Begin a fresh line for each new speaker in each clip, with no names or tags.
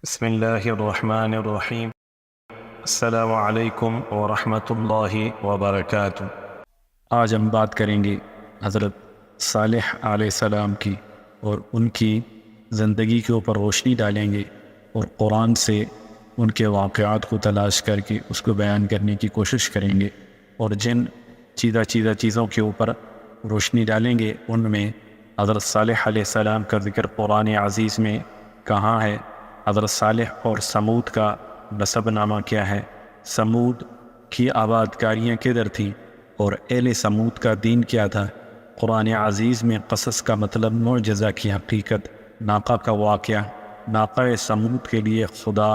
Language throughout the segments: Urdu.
بسم اللہ الرحمن الرحیم۔ السلام علیکم ورحمۃ اللہ وبرکاتہ۔ آج ہم بات کریں گے حضرت صالح علیہ السلام کی، اور ان کی زندگی کے اوپر روشنی ڈالیں گے، اور قرآن سے ان کے واقعات کو تلاش کر کے اس کو بیان کرنے کی کوشش کریں گے، اور جن چیزوں کے اوپر روشنی ڈالیں گے ان میں حضرت صالح علیہ السلام کا ذکر قرآن عزیز میں کہاں ہے، حضرت صالح اور سمود کا نسب نامہ کیا ہے، سمود کی آباد کاریاں کدھر تھیں، اور اہل سمود کا دین کیا تھا۔ قرآن عزیز میں قصص کا مطلب معجزہ کی حقیقت، ناقہ کا واقعہ، ناقہ سمود کے لیے خدا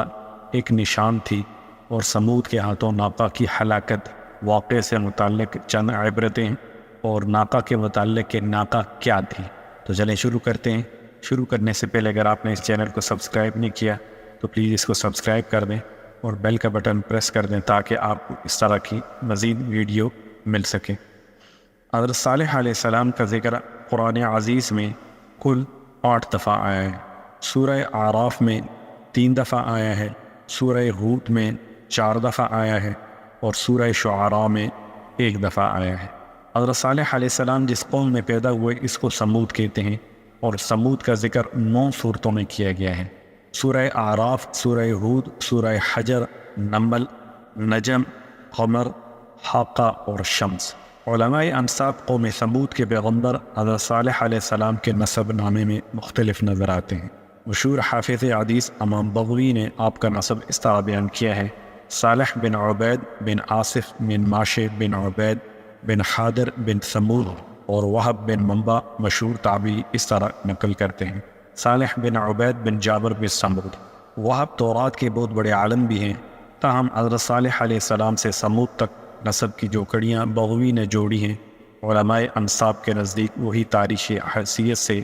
ایک نشان تھی، اور سمود کے ہاتھوں ناقہ کی ہلاکت، واقعے سے متعلق چند عبرتیں، اور ناقہ کے متعلق کہ ناقہ کیا تھی۔ تو چلیں شروع کرتے ہیں۔ شروع کرنے سے پہلے اگر آپ نے اس چینل کو سبسکرائب نہیں کیا تو پلیز اس کو سبسکرائب کر دیں اور بیل کا بٹن پریس کر دیں تاکہ آپ کو اس طرح کی مزید ویڈیو مل سکے۔ حضرت صالح علیہ السلام کا ذکر قرآن عزیز میں کل 8 دفعہ آیا ہے۔ سورہ اعراف میں 3 دفعہ آیا ہے، سورہ ہود میں 4 دفعہ آیا ہے، اور سورہ شعراء میں 1 دفعہ آیا ہے۔ حضرت صالح علیہ السلام جس قوم میں پیدا ہوئے اس کو سمود کہتے ہیں، اور سمود کا ذکر 9 صورتوں میں کیا گیا ہے۔ سورہ اعراف، سورہ ہود، سورہ حجر، نمل، نجم، قمر، حاقہ اور شمس۔ علماء انساب قوم سمود کے پیغمبر حضرت صالح علیہ السلام کے نسب نامے میں مختلف نظر آتے ہیں۔ مشہور حافظ حدیث امام بغوی نے آپ کا نسب اس طرح بیان کیا ہے: صالح بن عبید بن آصف بن ماشے بن عبید بن حادر بن سمود، اور وہب بن منبع مشہور تابعی اس طرح نقل کرتے ہیں: صالح بن عبید بن جابر بن سمود۔ وہب تورات کے بہت بڑے عالم بھی ہیں، تاہم حضرت صالح علیہ السلام سے سمود تک نسب کی جو کڑیاں بغوی نے جوڑی ہیں، علماء انساب کے نزدیک وہی تاریخی حیثیت سے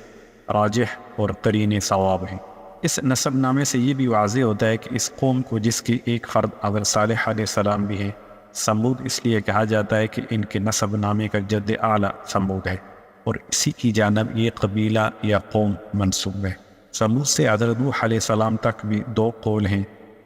راجح اور قرین صواب ہیں۔ اس نسب نامے سے یہ بھی واضح ہوتا ہے کہ اس قوم کو جس کی ایک فرد حضرت صالح علیہ السلام بھی ہے، سمود اس لیے کہا جاتا ہے کہ ان کے نسب نامے کا جد اعلیٰ سمود ہے، اور اسی کی جانب یہ قبیلہ یا قوم منسوب ہے۔ سمود سے حضرت نوح علیہ السلام تک بھی 2 قول ہیں۔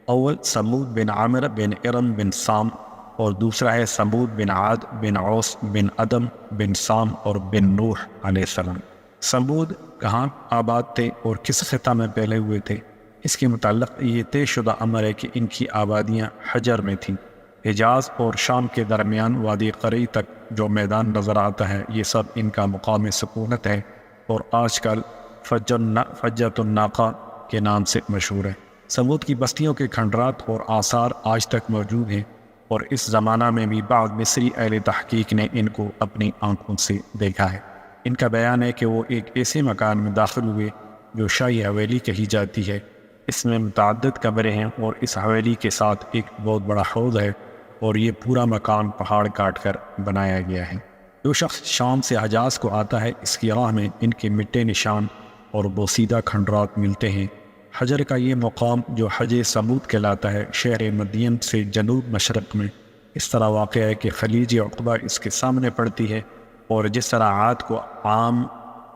اول سمود بن عامر بن ارم بن سام، اور دوسرا ہے سمود بن عاد بن عوس بن ادم بن سام اور بن نوح علیہ السلام۔ سمود کہاں آباد تھے اور کس خطہ میں پھیلے ہوئے تھے، اس کے متعلق یہ طے شدہ امر ہے کہ ان کی آبادیاں حجر میں تھیں۔ حجاز اور شام کے درمیان وادی قرئی تک جو میدان نظر آتا ہے یہ سب ان کا مقام سکونت ہے، اور آج کل فجرۃ الناقہ کے نام سے مشہور ہے۔ سمود کی بستیوں کے کھنڈرات اور آثار آج تک موجود ہیں، اور اس زمانہ میں بھی بعض مصری اہل تحقیق نے ان کو اپنی آنکھوں سے دیکھا ہے۔ ان کا بیان ہے کہ وہ ایک ایسے مکان میں داخل ہوئے جو شاہی حویلی کہی جاتی ہے۔ اس میں متعدد کمرے ہیں، اور اس حویلی کے ساتھ ایک بہت بڑا حوض ہے، اور یہ پورا مکان پہاڑ کاٹ کر بنایا گیا ہے۔ جو شخص شام سے حجاز کو آتا ہے اس کی راہ میں ان کے مٹے نشان اور بوسیدہ کھنڈرات ملتے ہیں۔ حجر کا یہ مقام جو حج سمود کہلاتا ہے، شہر مدین سے جنوب مشرق میں اس طرح واقع ہے کہ خلیج عقبہ اس کے سامنے پڑتی ہے، اور جس طرح عاد کو عام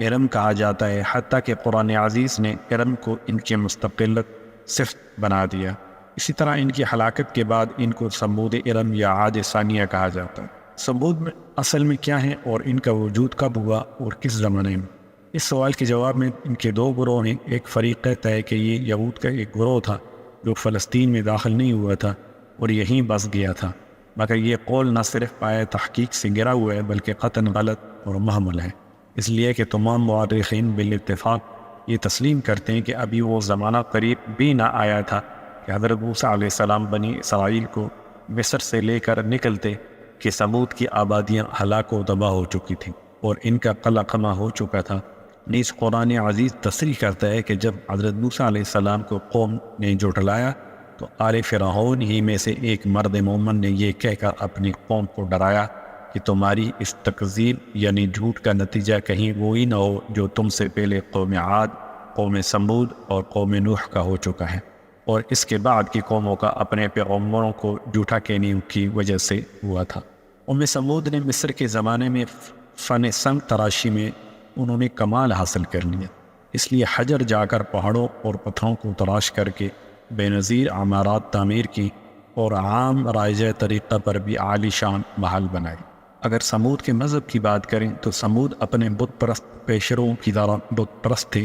ارم کہا جاتا ہے، حتیٰ کہ قرآن عزیز نے ارم کو ان کی مستقل صفت بنا دیا۔ اسی طرح ان کی ہلاکت کے بعد ان کو سمود ارم یا عاد ثانیہ کہا جاتا ہے۔ سمود میں اصل میں کیا ہیں اور ان کا وجود کب ہوا اور کس زمانے میں؟ اس سوال کے جواب میں ان کے 2 گروہ ہیں۔ ایک فریق کہتا ہے کہ یہ یہود کا ایک گروہ تھا جو فلسطین میں داخل نہیں ہوا تھا اور یہیں بس گیا تھا، مگر یہ قول نہ صرف پائے تحقیق سے گرا ہوا ہے بلکہ قطعاً غلط اور محمل ہے، اس لیے کہ تمام مورخین بالاتفاق یہ تسلیم کرتے ہیں کہ ابھی وہ زمانہ قریب بھی نہ آیا تھا کہ حضرت موسیٰ علیہ السلام بنی اسرائیل کو مصر سے لے کر نکلتے کہ سمود کی آبادیاں ہلاک و تباہ ہو چکی تھیں اور ان کا قلع قمع ہو چکا تھا۔ نیز قرآن عزیز تصریح کرتا ہے کہ جب حضرت موسیٰ علیہ السلام کو قوم نے جھٹلایا تو آل فرعون ہی میں سے ایک مرد مومن نے یہ کہہ کر اپنی قوم کو ڈرایا کہ تمہاری اس تکذیب یعنی جھوٹ کا نتیجہ کہیں وہی نہ ہو جو تم سے پہلے قوم عاد، قوم سمود اور قوم نوح کا ہو چکا ہے، اور اس کے بعد کی قوموں کا اپنے پیغمبروں کو جھوٹا کہنے کی وجہ سے ہوا تھا۔ سمود نے مصر کے زمانے میں فن سنگ تراشی میں انہوں نے کمال حاصل کر لیا، اس لیے حجر جا کر پہاڑوں اور پتھروں کو تراش کر کے بے نظیر عمارات تعمیر کی اور عام رائج طریقہ پر بھی عالی شان محل بنائے۔ اگر سمود کے مذہب کی بات کریں تو سمود اپنے بت پرست پیشروں کی طرح بت پرست تھے۔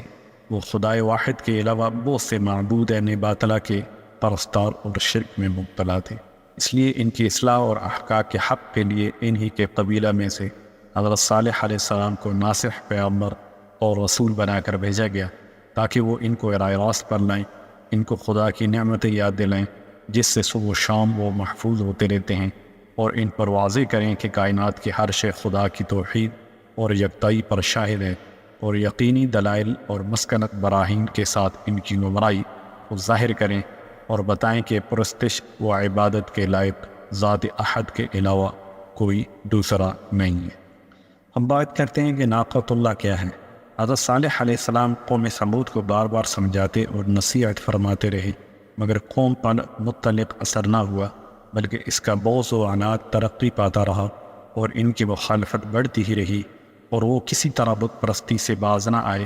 وہ خدائے واحد کے علاوہ بہت سے معبود باطلہ کے پرستار اور شرک میں مبتلا تھے، اس لیے ان کی اصلاح اور احقاق کے حق کے لیے انہی کے قبیلہ میں سے حضرت صالح علیہ السلام کو ناصح پیغمبر اور رسول بنا کر بھیجا گیا، تاکہ وہ ان کو راہ راست پر لائیں، ان کو خدا کی نعمتیں یاد دلائیں جس سے صبح و شام وہ محفوظ ہوتے رہتے ہیں، اور ان پر واضح کریں کہ کائنات کے ہر شے خدا کی توحید اور یکتائی پر شاہد ہے، اور یقینی دلائل اور مسکنت براہین کے ساتھ ان کی نمرائی کو ظاہر کریں اور بتائیں کہ پرستش و عبادت کے لائق ذات احد کے علاوہ کوئی دوسرا نہیں ہے۔ ہم بات کرتے ہیں کہ ناقۃ اللہ کیا ہے۔ حضرت صالح علیہ السلام قوم سمود کو بار بار سمجھاتے اور نصیحت فرماتے رہے، مگر قوم پر مطلق اثر نہ ہوا، بلکہ اس کا بغض و عناد ترقی پاتا رہا اور ان کی مخالفت بڑھتی ہی رہی، اور وہ کسی طرح بت پرستی سے باز نہ آئے۔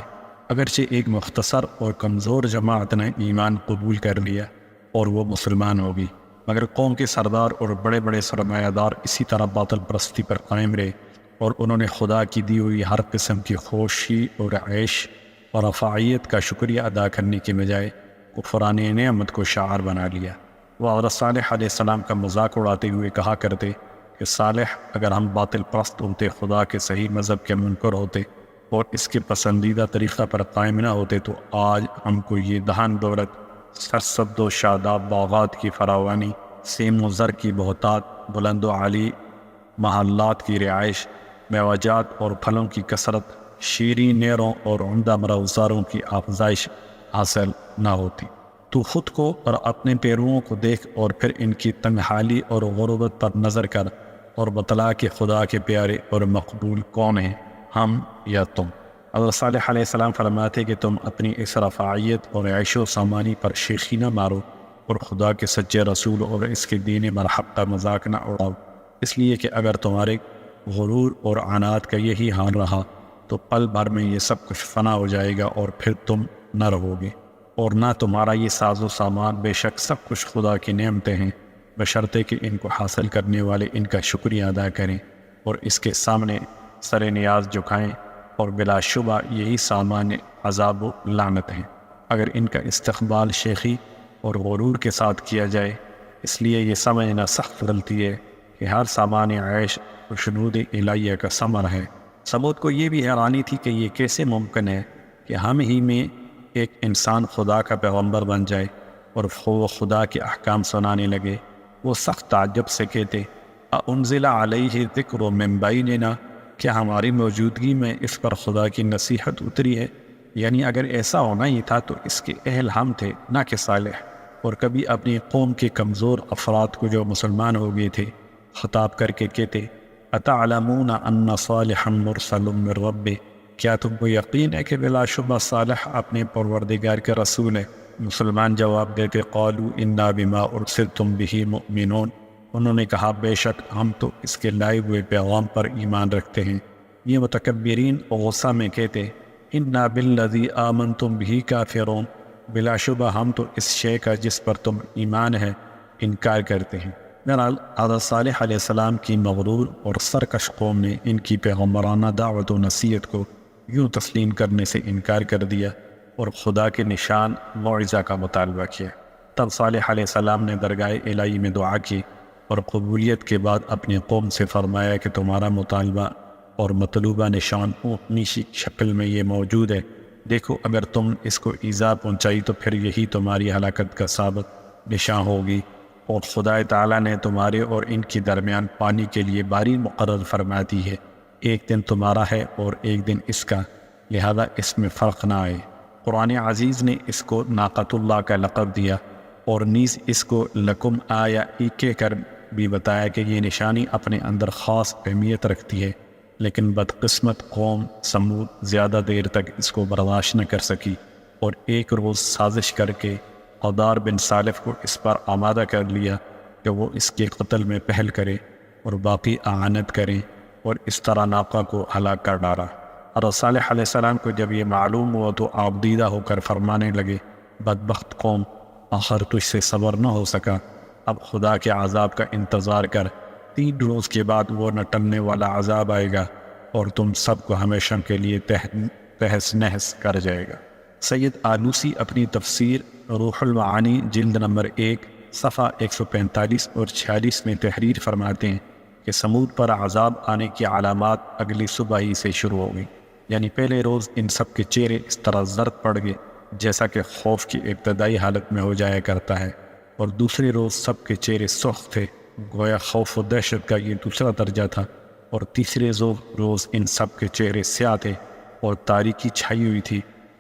اگرچہ ایک مختصر اور کمزور جماعت نے ایمان قبول کر لیا اور وہ مسلمان ہو گئی، مگر قوم کے سردار اور بڑے بڑے سرمایہ دار اسی طرح باطل پرستی پر قائم رہے، اور انہوں نے خدا کی دی ہوئی ہر قسم کی خوشی اور عیش اور رفاعیت کا شکریہ ادا کرنے کے بجائے کفران نعمت کو شعار بنا لیا۔ وہ حضرت صالح علیہ السلام کا مذاق اڑاتے ہوئے کہا کرتے کہ صالح، اگر ہم باطل پرست ہوتے، خدا کے صحیح مذہب کے منکر ہوتے اور اس کے پسندیدہ طریقہ پر قائم نہ ہوتے، تو آج ہم کو یہ دہن دولت، سرسبز و شاداب باغات کی فراوانی، سیم و زر کی بہتات، بلند و عالی محلات کی رہائش، میوجات اور پھلوں کی کثرت، شیریں نیروں اور عمدہ مرغزاروں کی افزائش حاصل نہ ہوتی۔ تو خود کو اور اپنے پیروؤں کو دیکھ اور پھر ان کی تنگ حالی اور غربت پر نظر کر اور بتلا کہ خدا کے پیارے اور مقبول کون ہیں، ہم یا تم۔ حضرت صالح علیہ السلام فرماتے کہ تم اپنی اس رفاعیت اور عیش و سامانی پر شیخی نہ مارو اور خدا کے سچے رسول اور اس کے دین مرحب کا مذاق نہ اڑاؤ، اس لیے کہ اگر تمہارے غرور اور عناد کا یہی حال رہا تو پل بھر میں یہ سب کچھ فنا ہو جائے گا اور پھر تم نہ رہو گے، اور نہ تمہارا یہ ساز و سامان، بے شک سب کچھ خدا کی نعمتیں ہیں، بشرطے کہ ان کو حاصل کرنے والے ان کا شکریہ ادا کریں اور اس کے سامنے سر نیاز جھکائیں، اور بلا شبہ یہی سامان عذاب و لعنت ہیں اگر ان کا استقبال شیخی اور غرور کے ساتھ کیا جائے۔ اس لیے یہ سمجھنا سخت غلطی ہے کہ ہر سامان عیش اور شنود الہیہ کا ثمر ہے۔ سمود کو یہ بھی حیرانی تھی کہ یہ کیسے ممکن ہے کہ ہم ہی میں ایک انسان خدا کا پیغمبر بن جائے اور وہ خدا کے احکام سنانے لگے۔ وہ سخت تعجب سے کہتے، اَأُنزِلَ عَلَيْهِ ذِكْرٌ مِّن بَيْنِنَا، کیا ہماری موجودگی میں اس پر خدا کی نصیحت اتری ہے؟ یعنی اگر ایسا ہونا ہی تھا تو اس کے اہل ہم تھے، نہ کہ صالح۔ اور کبھی اپنی قوم کے کمزور افراد کو جو مسلمان ہو گئے تھے خطاب کر کے کہتے، اَتَعْلَمُونَ أَنَّ صَالِحًا مُرْسَلٌ مِّن رَّبِّهِ، کیا تم کو یقین ہے کہ بلا شبہ صالح اپنے پروردگار کے رسول ہے؟ مسلمان جواب دیتے، قالوا انا بما ارسلتم به مؤمنون، انہوں نے کہا بے شک ہم تو اس کے لائے ہوئے پیغام پر ایمان رکھتے ہیں۔ یہ متکبرین غصہ میں کہتے، انا بالذی آمنتم به کافرون، بلا شبہ ہم تو اس شے کا جس پر تم ایمان ہے انکار کرتے ہیں۔ بہرحال حضرت صالح علیہ السلام کی مغرور اور سرکش قوم نے ان کی پیغمبرانہ دعوت و نصیحت کو یوں تسلیم کرنے سے انکار کر دیا اور خدا کے نشان معجزہ کا مطالبہ کیا۔ تب صالح علیہ السلام نے درگاہ الہی میں دعا کی اور قبولیت کے بعد اپنی قوم سے فرمایا کہ تمہارا مطالبہ اور مطلوبہ نشان اونٹنی شکل میں یہ موجود ہے، دیکھو اگر تم اس کو ایذا پہنچائی تو پھر یہی تمہاری ہلاکت کا ثابت نشان ہوگی، اور خدا تعالیٰ نے تمہارے اور ان کے درمیان پانی کے لیے باری مقرر فرما دی ہے، ایک دن تمہارا ہے اور ایک دن اس کا، لہذا اس میں فرق نہ آئے۔ قرآن عزیز نے اس کو ناقۃ اللہ کا لقب دیا اور نیز اس کو لکم آیا کہہ کر بھی بتایا کہ یہ نشانی اپنے اندر خاص اہمیت رکھتی ہے، لیکن بدقسمت قوم سمود زیادہ دیر تک اس کو برداشت نہ کر سکی اور ایک روز سازش کر کے عودار بن صالح کو اس پر آمادہ کر لیا کہ وہ اس کے قتل میں پہل کرے اور باقی اعانت کریں، اور اس طرح ناقہ کو ہلاک کر ڈالا۔ اور صالح علیہ السلام کو جب یہ معلوم ہوا تو آپ دیدہ ہو کر فرمانے لگے، بدبخت قوم، آخر تجھ سے صبر نہ ہو سکا، اب خدا کے عذاب کا انتظار کر، 3 روز کے بعد وہ نہ ٹلنے والا عذاب آئے گا اور تم سب کو ہمیشہ کے لیے تہس نہس کر جائے گا۔ سید آلوسی اپنی تفسیر روح المعانی جلد نمبر 1 صفحہ 145 اور 46 میں تحریر فرماتے ہیں کہ سمود پر عذاب آنے کی علامات اگلی صبح ہی سے شروع ہو گئی، یعنی پہلے روز ان سب کے چہرے اس طرح زرد پڑ گئے جیسا کہ خوف کی ابتدائی حالت میں ہو جایا کرتا ہے، اور دوسرے روز سب کے چہرے سرخ تھے، گویا خوف و دہشت کا یہ دوسرا درجہ تھا، اور تیسرے روز ان سب کے چہرے سیاہ تھے اور تاریکی چھائی ہوئی تھی۔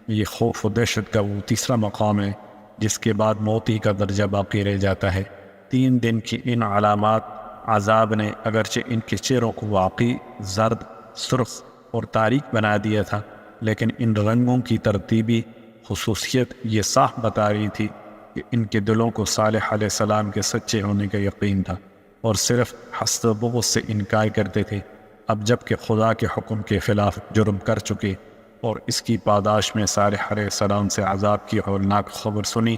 یہ خوف و دہشت کا وہ تیسرا مقام ہے جس کے بعد موت ہی کا درجہ باقی رہ جاتا ہے۔ 3 دن کی ان علامات عذاب نے اگرچہ ان کے چہروں کو واقعی زرد، سرخ اور تاریک بنا دیا تھا، لیکن ان رنگوں کی ترتیبی خصوصیت یہ صاف بتا رہی تھی کہ ان کے دلوں کو صالح علیہ السلام کے سچے ہونے کا یقین تھا اور صرف حسد و بغض سے انکار کرتے تھے۔ اب جب کہ خدا کے حکم کے خلاف جرم کر چکے اور اس کی پاداش میں صالح علیہ السلام سے عذاب کی ہولناک خبر سنی،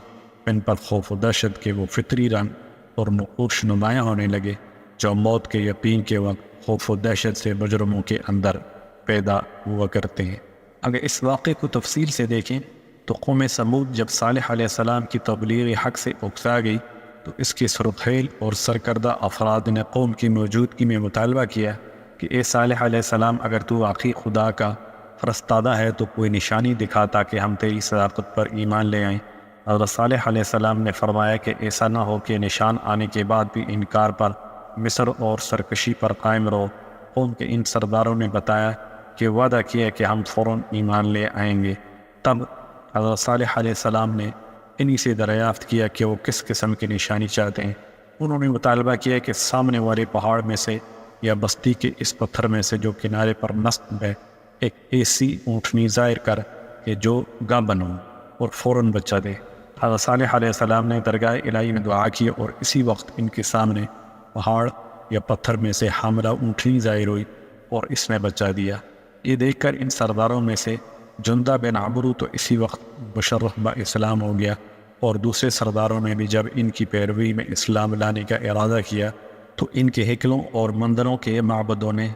ان پر خوف و دہشت کے وہ فطری رنگ اور نقوش نمایاں ہونے لگے جو موت کے یقین کے وقت خوف و دہشت سے مجرموں کے اندر پیدا ہوا کرتے ہیں۔ اگر اس واقعے کو تفصیل سے دیکھیں تو قوم سمود جب صالح علیہ السلام کی تبلیغ حق سے اکسا گئی تو اس کے سرخیل اور سرکردہ افراد نے قوم کی موجودگی میں مطالبہ کیا کہ اے صالح علیہ السلام، اگر تو واقعی خدا کا فرستادہ ہے تو کوئی نشانی دکھا تاکہ ہم تیری صداقت پر ایمان لے آئیں۔ حضرت صالح علیہ السلام نے فرمایا کہ ایسا نہ ہو کہ نشان آنے کے بعد بھی انکار پر، مصر اور سرکشی پر قائم رہو۔ قوم کے ان سرداروں نے بتایا کہ وعدہ کیا کہ ہم فوراً ایمان لے آئیں گے۔ تب حضرت صالح علیہ السلام نے انہی سے دریافت کیا کہ وہ کس قسم کی نشانی چاہتے ہیں۔ انہوں نے مطالبہ کیا کہ سامنے والے پہاڑ میں سے یا بستی کے اس پتھر میں سے جو کنارے پر نصب ہے ایک ایسی اونٹنی ظاہر کر کہ جو گاں بنو اور فوراً بچہ دے۔ حضرت صالح علیہ السلام نے درگاہ الہی میں دعا کی اور اسی وقت ان کے سامنے پہاڑ یا پتھر میں سے حاملہ اونٹنی ظاہر ہوئی اور اس نے بچہ دیا۔ یہ دیکھ کر ان سرداروں میں سے جندہ بن عمرو تو اسی وقت مشرف با اسلام ہو گیا، اور دوسرے سرداروں نے بھی جب ان کی پیروی میں اسلام لانے کا ارادہ کیا تو ان کے ہیکلوں اور مندروں کے معبدوں نے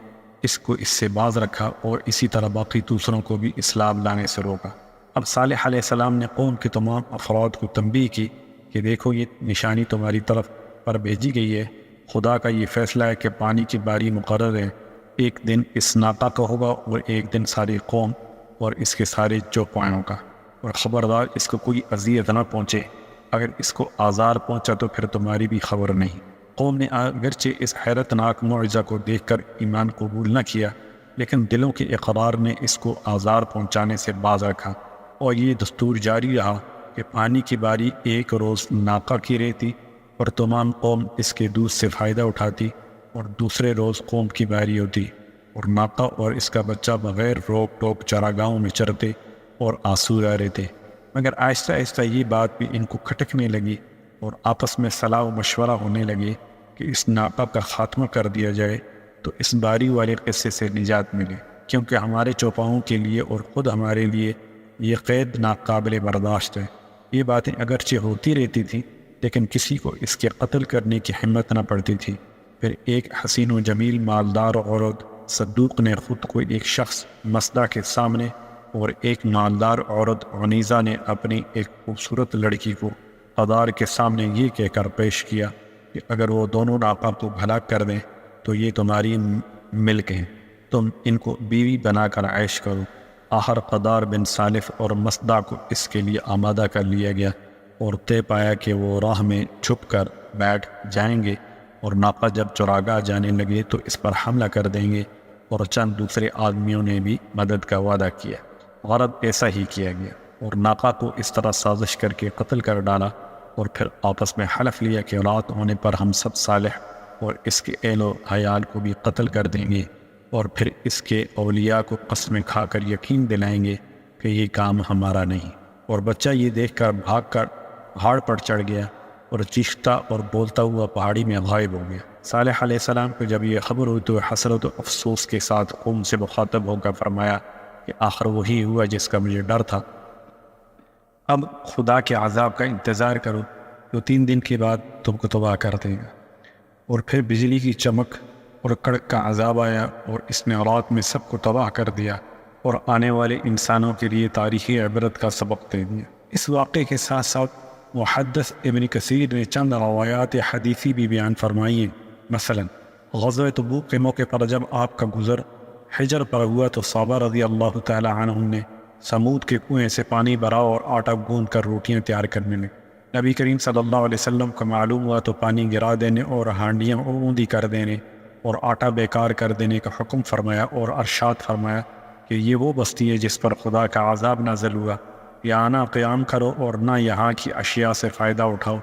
اس سے باز رکھا اور اسی طرح باقی دوسروں کو بھی اسلام لانے سے روکا۔ اب صالح علیہ السلام نے قوم کے تمام افراد کو تنبیہ کی کہ دیکھو یہ نشانی تمہاری طرف پر بھیجی گئی ہے، خدا کا یہ فیصلہ ہے کہ پانی کی باری مقرر ہے، ایک دن اس ناقہ کا ہوگا اور ایک دن ساری قوم اور اس کے سارے چوپایوں کا، اور خبردار اس کو کوئی اذیت نہ پہنچے، اگر اس کو آزار پہنچا تو پھر تمہاری بھی خبر نہیں۔ قوم نے اگرچہ اس حیرت ناک معجزہ کو دیکھ کر ایمان قبول نہ کیا، لیکن دلوں کے اقرار نے اس کو آزار پہنچانے سے باز رکھا، اور یہ دستور جاری رہا کہ پانی کی باری ایک روز ناقہ کی رہتی اور تمام قوم اس کے دودھ سے فائدہ اٹھاتی، اور دوسرے روز قوم کی باری ہوتی اور ناقہ اور اس کا بچہ بغیر روک ٹوک چراگاہوں میں چرتے اور آسودہ رہتے۔ مگر آہستہ آہستہ یہ بات بھی ان کو کھٹکنے لگی اور آپس میں صلاح و مشورہ ہونے لگے کہ اس ناقہ کا خاتمہ کر دیا جائے تو اس باری والے قصے سے نجات ملے، کیونکہ ہمارے چوپاؤں کے لیے اور خود ہمارے لیے یہ قید ناقابل برداشت ہے۔ یہ باتیں اگرچہ ہوتی رہتی تھیں لیکن کسی کو اس کے قتل کرنے کی ہمت نہ پڑتی تھی۔ پھر ایک حسین و جمیل مالدار عورت صدوق نے خود کو ایک شخص مسدہ کے سامنے اور ایک مالدار عورت عنیزہ نے اپنی ایک خوبصورت لڑکی کو قدار کے سامنے یہ کہہ کر پیش کیا کہ اگر وہ دونوں ناقہ کو ہلاک کر دیں تو یہ تمہاری ملک ہیں، تم ان کو بیوی بنا کر عیش کرو۔ آخر قدار بن سالف اور مسدہ کو اس کے لیے آمادہ کر لیا گیا اور طے پایا کہ وہ راہ میں چھپ کر بیٹھ جائیں گے اور ناقہ جب چراگاہ جانے لگے تو اس پر حملہ کر دیں گے، اور چند دوسرے آدمیوں نے بھی مدد کا وعدہ کیا۔ غرض ایسا ہی کیا گیا اور ناقہ کو اس طرح سازش کر کے قتل کر ڈالا، اور پھر آپس میں حلف لیا کہ رات ہونے پر ہم سب صالح اور اس کے اہل و عیال کو بھی قتل کر دیں گے، اور پھر اس کے اولیاء کو قسمیں کھا کر یقین دلائیں گے کہ یہ کام ہمارا نہیں۔ اور بچہ یہ دیکھ کر بھاگ کر پہاڑ پر چڑھ گیا اور چیختا اور بولتا ہوا پہاڑی میں غائب ہو گیا۔ صالح علیہ السلام کو جب یہ خبر ہوئی تو حسرت و افسوس کے ساتھ قوم سے مخاطب ہو کر فرمایا کہ آخر وہی ہوا جس کا مجھے ڈر تھا۔ اب خدا کے عذاب کا انتظار کرو جو 3 دن کے بعد تم کو تباہ کر دے گا۔ اور پھر بجلی کی چمک اور کڑک کا عذاب آیا اور اس نے رات میں سب کو تباہ کر دیا اور آنے والے انسانوں کے لیے تاریخی عبرت کا سبق دے دیا۔ اس واقعے کے ساتھ ساتھ محدث ابن کثیر نے چند روایات حدیثی بھی بیان فرمائی ہیں۔ مثلا غزوہ تبوک کے موقع پر جب آپ کا گزر حجر پر ہوا تو صحابہ رضی اللہ تعالی عنہم نے سمود کے کنویں سے پانی بھرا اور آٹا گوندھ کر روٹیاں تیار کرنے لگے۔ نبی کریم صلی اللہ علیہ وسلم کو معلوم ہوا تو پانی گرا دینے اور ہانڈیاں اوندھی کر دینے اور آٹا بیکار کر دینے کا حکم فرمایا اور ارشاد فرمایا کہ یہ وہ بستی ہے جس پر خدا کا عذاب نازل ہوا، یہاں نہ قیام کرو اور نہ یہاں کی اشیاء سے فائدہ اٹھاؤ،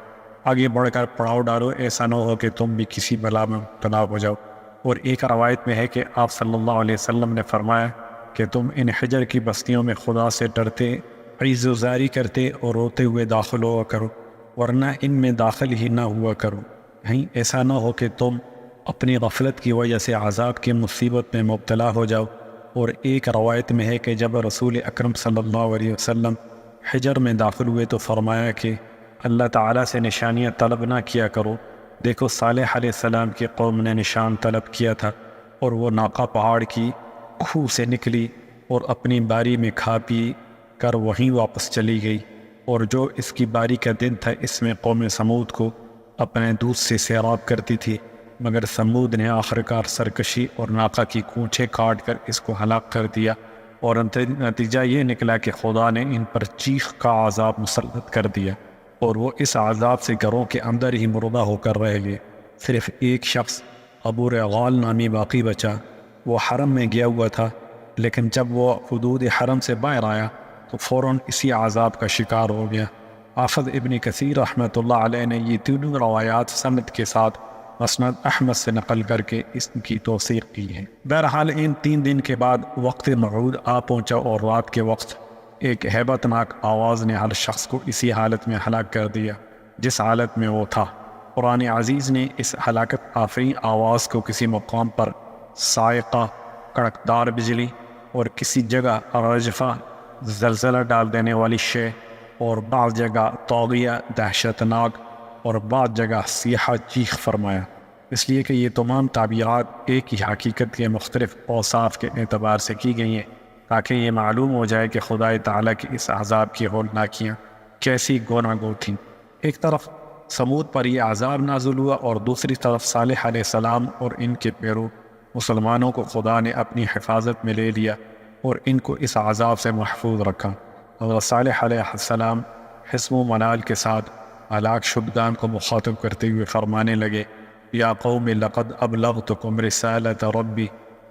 آگے بڑھ کر پڑاؤ ڈالو، ایسا نہ ہو کہ تم بھی کسی بلا میں مبتلا ہو جاؤ۔ اور ایک روایت میں ہے کہ آپ صلی اللہ علیہ وسلم نے فرمایا کہ تم ان حجر کی بستیوں میں خدا سے ڈرتے، عجز و زاری کرتے اور روتے ہوئے داخل ہوا کرو، ورنہ ان میں داخل ہی نہ ہوا کرو، کہیں ایسا نہ ہو کہ تم اپنی غفلت کی وجہ سے عذاب کی مصیبت میں مبتلا ہو جاؤ۔ اور ایک روایت میں ہے کہ جب رسول اکرم صلی اللہ علیہ وسلم حجر میں داخل ہوئے تو فرمایا کہ اللہ تعالیٰ سے نشانیاں طلب نہ کیا کرو، دیکھو صالح علیہ السلام کی قوم نے نشان طلب کیا تھا اور وہ ناقہ پہاڑ کی کھو سے نکلی اور اپنی باری میں کھا پی کر وہیں واپس چلی گئی، اور جو اس کی باری کا دن تھا اس میں قوم سمود کو اپنے دودھ سے سیراب کرتی تھی، مگر سمود نے آخرکار سرکشی اور ناقہ کی کونچیں کاٹ کر اس کو ہلاک کر دیا، اور نتیجہ یہ نکلا کہ خدا نے ان پر چیخ کا عذاب مسلط کر دیا اور وہ اس عذاب سے گھروں کے اندر ہی مردہ ہو کر رہ گئے۔ صرف ایک شخص ابو رغال نامی باقی بچا، وہ حرم میں گیا ہوا تھا، لیکن جب وہ حدود حرم سے باہر آیا تو فوراً اسی عذاب کا شکار ہو گیا۔ حافظ ابن کثیر رحمۃ اللہ علیہ نے یہ تینوں روایات سند کے ساتھ مسند احمد سے نقل کر کے اس کی توثیق کی ہے۔ بہرحال ان 3 دن کے بعد وقت موعود آ پہنچا اور رات کے وقت ایک ہیبت ناک آواز نے ہر شخص کو اسی حالت میں ہلاک کر دیا جس حالت میں وہ تھا۔ قرآن عزیز نے اس ہلاکت آفرین آواز کو کسی مقام پر صاعقہ کڑکدار بجلی اور کسی جگہ رجفہ زلزلہ ڈال دینے والی شے اور بعض جگہ طاغیہ دہشت ناک اور بعض جگہ سیاہ چیخ فرمایا، اس لیے کہ یہ تمام تعبیرات ایک ہی حقیقت کے مختلف اوصاف کے اعتبار سے کی گئی ہیں تاکہ یہ معلوم ہو جائے کہ خدائے تعالیٰ کی اس عذاب کی ہولناکیاں کیسی گونا گو تھیں۔ ایک طرف سمود پر یہ عذاب نازل ہوا اور دوسری طرف صالح علیہ السلام اور ان کے پیرو مسلمانوں کو خدا نے اپنی حفاظت میں لے لیا اور ان کو اس عذاب سے محفوظ رکھا۔ حضرت صالح علیہ السلام حسم و منال کے ساتھ ہلاک شدگان کو مخاطب کرتے ہوئے فرمانے لگے، یا قوم لقد ابلغتکم رسالت ربی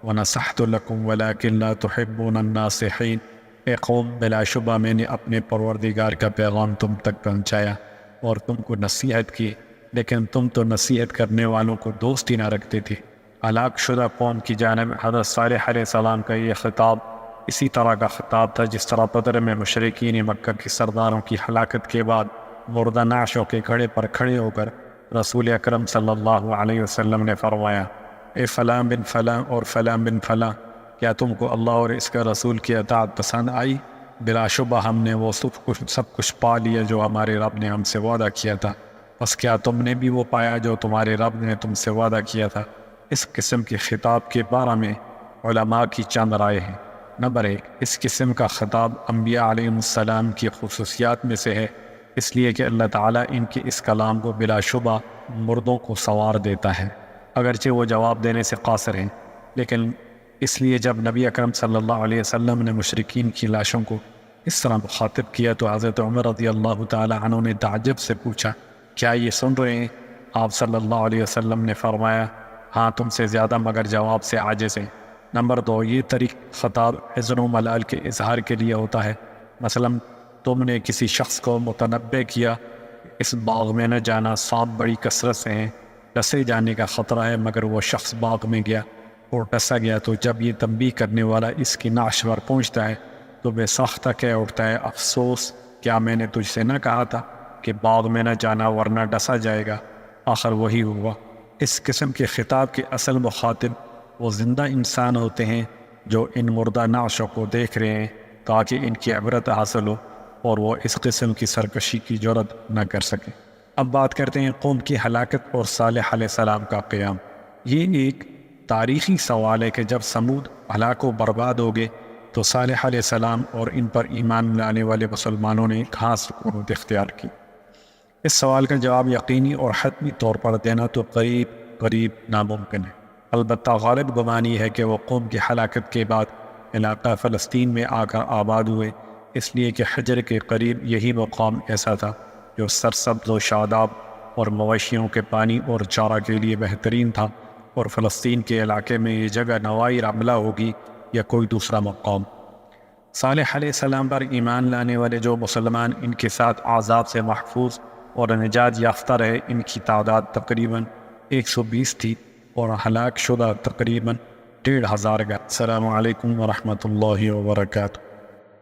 ونصحت لکم ولکن لا تحبون الناصحین۔ اے قوم، بلا شبہ میں نے اپنے پروردگار کا پیغام تم تک پہنچایا اور تم کو نصیحت کی، لیکن تم تو نصیحت کرنے والوں کو دوست ہی نہ رکھتے تھے۔ ہلاک شدہ قوم کی جانب حضرت صالح علیہ السلام کا یہ خطاب اسی طرح کا خطاب تھا جس طرح بدر میں مشرکین مکہ کے سرداروں کی ہلاکت کے بعد مردہ نعشوں کے گھڑے پر کھڑے ہو کر رسول اکرم صلی اللہ علیہ وسلم نے فرمایا، اے فلاں بن فلاں اور فلاں بن فلاں، کیا تم کو اللہ اور اس کا رسول کی اطاعت پسند آئی؟ بلا شبہ ہم نے وہ سب کچھ پا لیا جو ہمارے رب نے ہم سے وعدہ کیا تھا، بس کیا تم نے بھی وہ پایا جو تمہارے رب نے تم سے وعدہ کیا تھا؟ اس قسم کے خطاب کے بارے میں علماء کی چند رائے ہیں۔ نمبر 1، اس قسم کا خطاب انبیاء علیہ السلام کی خصوصیات میں سے ہے، اس لیے کہ اللہ تعالیٰ ان کے اس کلام کو بلا شبہ مردوں کو سوار دیتا ہے، اگرچہ وہ جواب دینے سے قاصر ہیں، لیکن اس لیے جب نبی اکرم صلی اللہ علیہ وسلم نے مشرکین کی لاشوں کو اس طرح مخاطب کیا تو حضرت عمر رضی اللہ تعالی عنہ نے تعجب سے پوچھا، کیا یہ سن رہے ہیں؟ آپ صلی اللہ علیہ وسلم نے فرمایا، ہاں تم سے زیادہ، مگر جواب سے عاجز ہیں۔ نمبر 2، یہ طریق خطاب حزن و ملال کے اظہار کے لیے ہوتا ہے۔ مثلا تم نے کسی شخص کو متنبع کیا، اس باغ میں نہ جانا، سانپ بڑی کثرت سے ہیں، ڈسے جانے کا خطرہ ہے، مگر وہ شخص باغ میں گیا اور ڈسا گیا، تو جب یہ تنبیہ کرنے والا اس کی نعش پر پہنچتا ہے تو بے ساختہ کہہ اٹھتا ہے، افسوس، کیا میں نے تجھ سے نہ کہا تھا کہ باغ میں نہ جانا ورنہ ڈسا جائے گا؟ آخر وہی ہوا۔ اس قسم کے خطاب کے اصل مخاطب وہ زندہ انسان ہوتے ہیں جو ان مردہ نعشوں کو دیکھ رہے ہیں تاکہ ان کی عبرت حاصل ہو، اور وہ اس قسم کی سرکشی کی جرات نہ کر سکے۔ اب بات کرتے ہیں قوم کی ہلاکت اور صالح علیہ السلام کا قیام۔ یہ ایک تاریخی سوال ہے کہ جب سمود ہلاک و برباد ہو گئے تو صالح علیہ السلام اور ان پر ایمان لانے والے مسلمانوں نے کہاں سکونت اختیار کی؟ اس سوال کا جواب یقینی اور حتمی طور پر دینا تو قریب ناممکن ہے۔ البتہ غالب گمانی ہے کہ وہ قوم کی ہلاکت کے بعد علاقہ فلسطین میں آ کر آباد ہوئے، اس لیے کہ حجر کے قریب یہی مقام ایسا تھا جو سرسبز و شاداب اور مویشیوں کے پانی اور چارہ کے لیے بہترین تھا، اور فلسطین کے علاقے میں یہ جگہ نوائی رملہ ہوگی یا کوئی دوسرا مقام۔ صالح علیہ السلام پر ایمان لانے والے جو مسلمان ان کے ساتھ عذاب سے محفوظ اور نجات یافتہ رہے، ان کی تعداد تقریباً 120 تھی اور ہلاک شدہ تقریباً 1500 کا۔ السلام علیکم ورحمۃ اللہ وبرکاتہ۔